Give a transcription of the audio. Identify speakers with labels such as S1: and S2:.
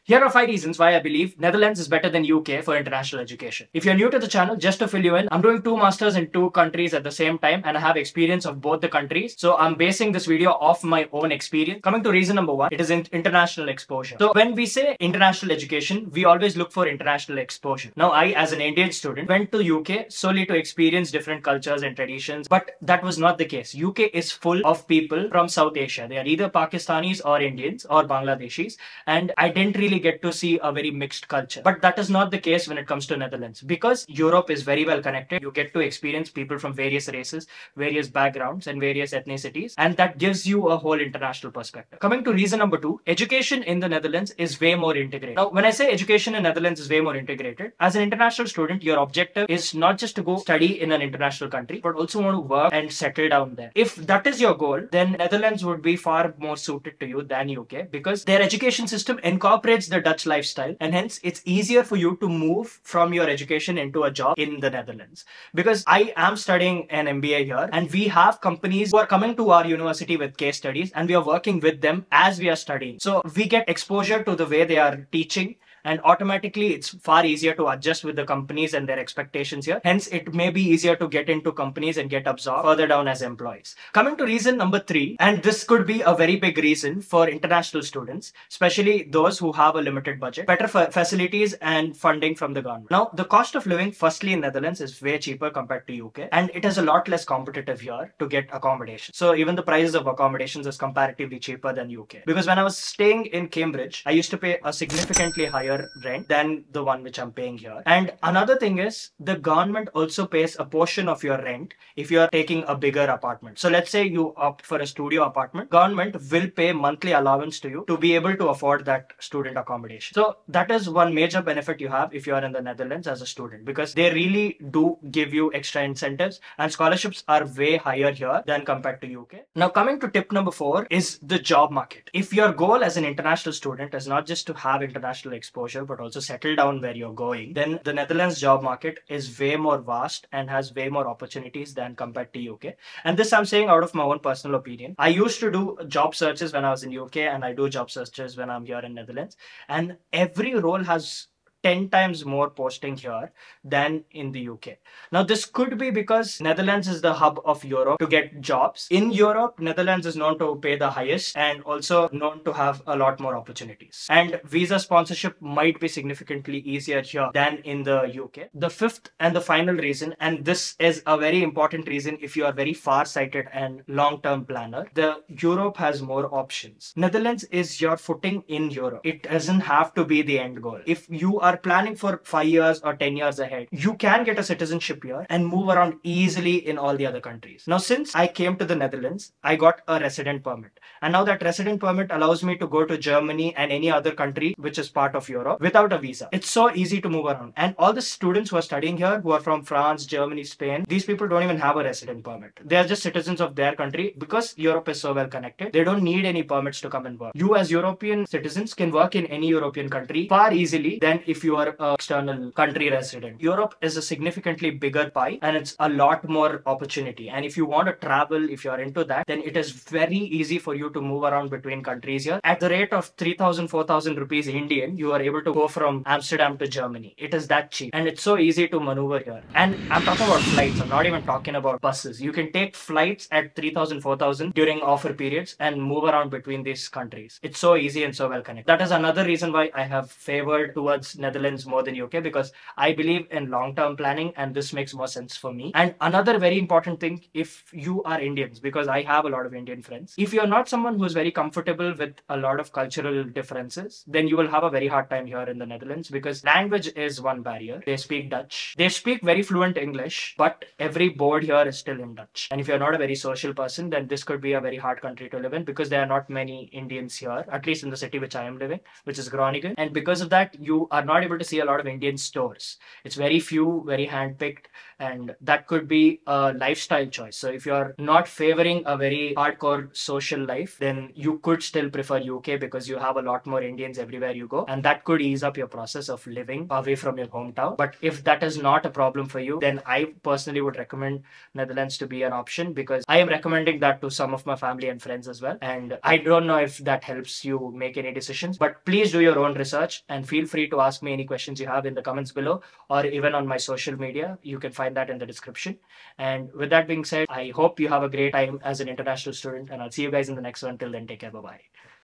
S1: Here are 5 reasons why I believe Netherlands is better than UK for international education. If you're new to the channel, just to fill you in, I'm doing 2 masters in 2 countries at the same time and I have experience of both the countries. So I'm basing this video off my own experience. Coming to reason number 1, it is international exposure. So when we say international education, we always look for international exposure. Now I, as an Indian student, went to UK solely to experience different cultures and traditions, but that was not the case. UK is full of people from South Asia. They are either Pakistanis or Indians or Bangladeshis, and I didn't really get to see a very mixed culture. But that is not the case when it comes to Netherlands, because Europe is very well connected. You get to experience people from various races, various backgrounds, and various ethnicities, and that gives you a whole international perspective. Coming to reason number 2, education in the Netherlands is way more integrated. Now, when I say education in Netherlands is way more integrated, as an international student, your objective is not just to go study in an international country, but also want to work and settle down there. If that is your goal, then Netherlands would be far more suited to you than UK, because their education system incorporates the Dutch lifestyle, and hence it's easier for you to move from your education into a job in the Netherlands. Because I am studying an MBA here, and we have companies who are coming to our university with case studies, and we are working with them as we are studying. So we get exposure to the way they are teaching, and automatically it's far easier to adjust with the companies and their expectations here. Hence, it may be easier to get into companies and get absorbed further down as employees. Coming to reason number 3, and this could be a very big reason for international students, especially those who have a limited budget: better facilities and funding from the government. Now, the cost of living, firstly, in Netherlands is way cheaper compared to UK, and it is a lot less competitive here to get accommodation. So even the prices of accommodations is comparatively cheaper than UK. Because when I was staying in Cambridge, I used to pay a significantly higher rent than the one which I'm paying here. And another thing is, the government also pays a portion of your rent if you are taking a bigger apartment. So let's say you opt for a studio apartment, government will pay monthly allowance to you to be able to afford that student accommodation. So that is one major benefit you have if you are in the Netherlands as a student, because they really do give you extra incentives, and scholarships are way higher here than compared to UK. Now, coming to tip number 4 is the job market. If your goal as an international student is not just to have international exposure, but also settle down where you're going, then the Netherlands job market is way more vast and has way more opportunities than compared to UK. And this I'm saying out of my own personal opinion. I used to do job searches when I was in UK, and I do job searches when I'm here in Netherlands, and every role has 10 times more posting here than in the UK. Now, this could be because Netherlands is the hub of Europe to get jobs. In Europe, Netherlands is known to pay the highest and also known to have a lot more opportunities. And visa sponsorship might be significantly easier here than in the UK. The 5th and the final reason, and this is a very important reason if you are very far-sighted and long-term planner, the Europe has more options. Netherlands is your footing in Europe. It doesn't have to be the end goal. If you are planning for 5 years or 10 years ahead, you can get a citizenship here and move around easily in all the other countries. Now, since I came to the Netherlands, I got a resident permit. And now that resident permit allows me to go to Germany and any other country which is part of Europe without a visa. It's so easy to move around. And all the students who are studying here, who are from France, Germany, Spain, these people don't even have a resident permit. They are just citizens of their country because Europe is so well connected. They don't need any permits to come and work. You as European citizens can work in any European country far easily than if you are an external country resident. Europe is a significantly bigger pie, and it's a lot more opportunity. And if you want to travel, if you're into that, then it is very easy for you to move around between countries here. At the rate of 3,000, 4,000 rupees Indian, you are able to go from Amsterdam to Germany. It is that cheap, and it's so easy to maneuver here. And I'm talking about flights. I'm not even talking about buses. You can take flights at 3,000, 4,000 during offer periods and move around between these countries. It's so easy and so well connected. That is another reason why I have favored towards Netherlands more than UK, because I believe in long-term planning and this makes more sense for me. And another very important thing, if you are Indians, because I have a lot of Indian friends, if you're not someone who's very comfortable with a lot of cultural differences, then you will have a very hard time here in the Netherlands, because language is one barrier. They speak Dutch. They speak very fluent English, but every board here is still in Dutch. And if you're not a very social person, then this could be a very hard country to live in, because there are not many Indians here, at least in the city which I am living, which is Groningen. And because of that, you are not not able to see a lot of Indian stores. It's very few, very handpicked, and that could be a lifestyle choice. So if you're not favoring a very hardcore social life, then you could still prefer UK because you have a lot more Indians everywhere you go, and that could ease up your process of living away from your hometown. But if that is not a problem for you, then I personally would recommend Netherlands to be an option, because I am recommending that to some of my family and friends as well. And I don't know if that helps you make any decisions, but please do your own research and feel free to ask me any questions you have in the comments below, or even on my social media. You can find that in the description. And with that being said, I hope you have a great time as an international student, and I'll see you guys in the next one. Till then, take care. Bye bye.